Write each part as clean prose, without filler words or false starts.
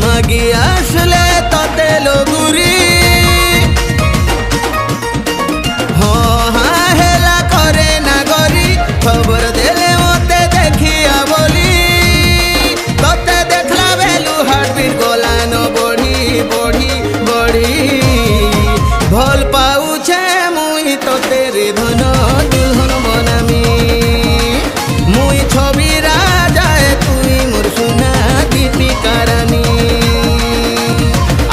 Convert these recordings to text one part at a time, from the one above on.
মাগি আসলে ততে লগুরি হেলা করে না গরি খবর দেলে মতে দেখিয়া বলি ততে দেখলা বেলু হার্টবিট গলানো বড়ি বড়ি বড়ি ভাল পাউছে মুই ততে রে ধন দুলহন বনামি মুই ছবি রাজায় তুই মোর সোনা দীপিকা রানী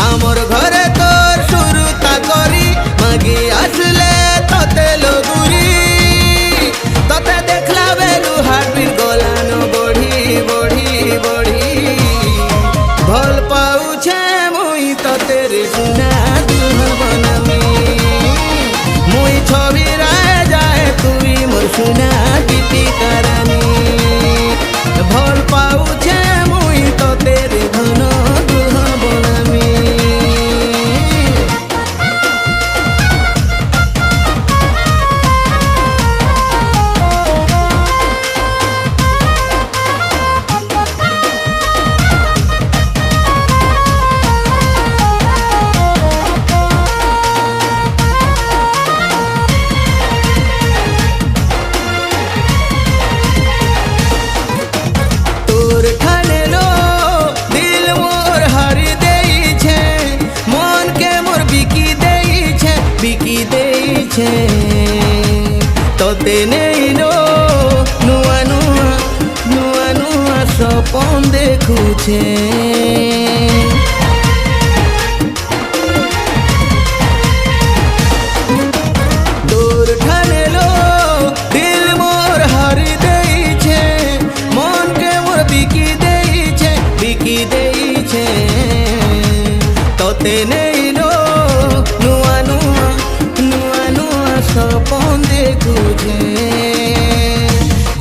আমর ঘরে তোর শুরুতা করি মাগি আসলে ততে লগুরি ততে দেখলা বেলু হার্টবিট গলানো বড়ি বড়ি বড়ি ভাল পাউছে মুই ততে রে সোনা দুলহন বনামি মুই ছবি রাজায় তুই মোর সোনা দীপিকা রানী ভাল পাউছে মুই ততে রে ধন দুলহন বনামি তোর ঠানেলো দিল মোর হারি দেইছে মনকে মোর বিকি দেইছে ততে নেইলো নুয়া নুয়া নুয়া নুয়া স্বপন দেখুছে তোর ঠানেলো দিল মোর হারি দেইছে মনকে মোর বিকি দেইছে ততে নেইলো নুয়া নুয়া নুয়া নুয়া স্বপন দেখুছে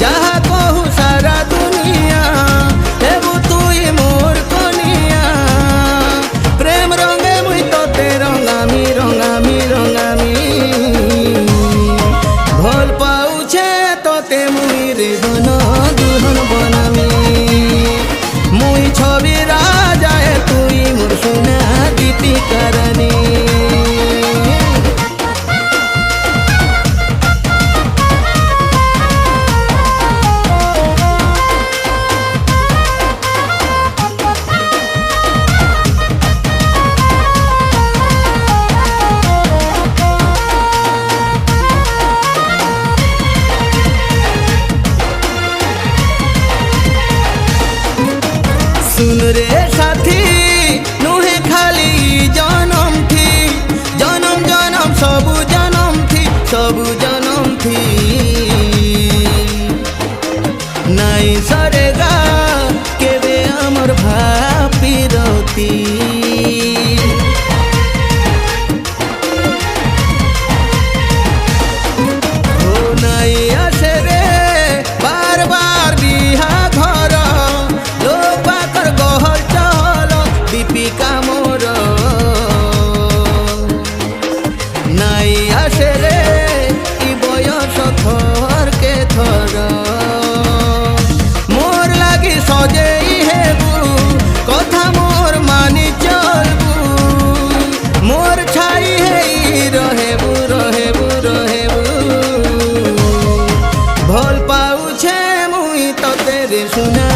যাহা কহু সারা দুনিয়া হেবু তুই মোর কনিয়া প্রেম রঙে মুই ততে রঙামি রঙামি রঙামি ভাল পাউছে ততে মুই রে ধন দুলহন বনামি মুই ছবি রাজায় তুই মোর সোনা দীপিকা রানী सुन रे साथी नुहे खाली जनम थी जनम जनम सबु जनम थी नाई सरेगा केबे हमर भापीरती ओ नाई आसे रे बार बार बिहा घर लोक पाकर गहर चल दीपिका मोर नाई आसे रे इ बयस थर के थर मोर लागी सजेई हेबू कथा मोर मानी चलबू मोर छाई हेई रहेबू रहेबू रहेबू ভাল পাউছে মুই ততে রে সোনা